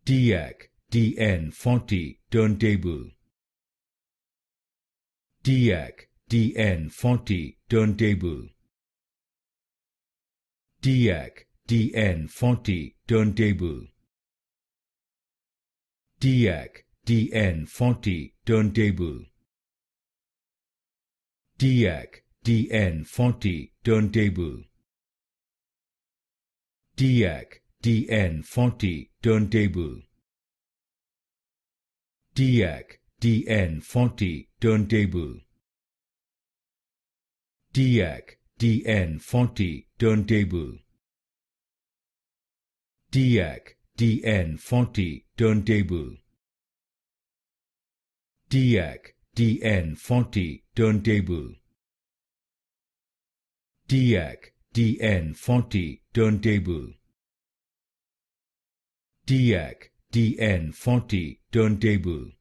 TEAC TN-40 Turntable. TEAC TN-40 Turntable. TEAC TN-40 Turntable. TEAC TN-40 Turntable. TEAC TN-40 Turntable. TEAC TN-40 Turntable. TEAC TN-40 Turntable. TEAC TN-40 Turntable. TEAC TN-40 Turntable. TEAC TN-40 Turntable. TEAC TN-40 Turntable. TEAC TN-40 Turntable.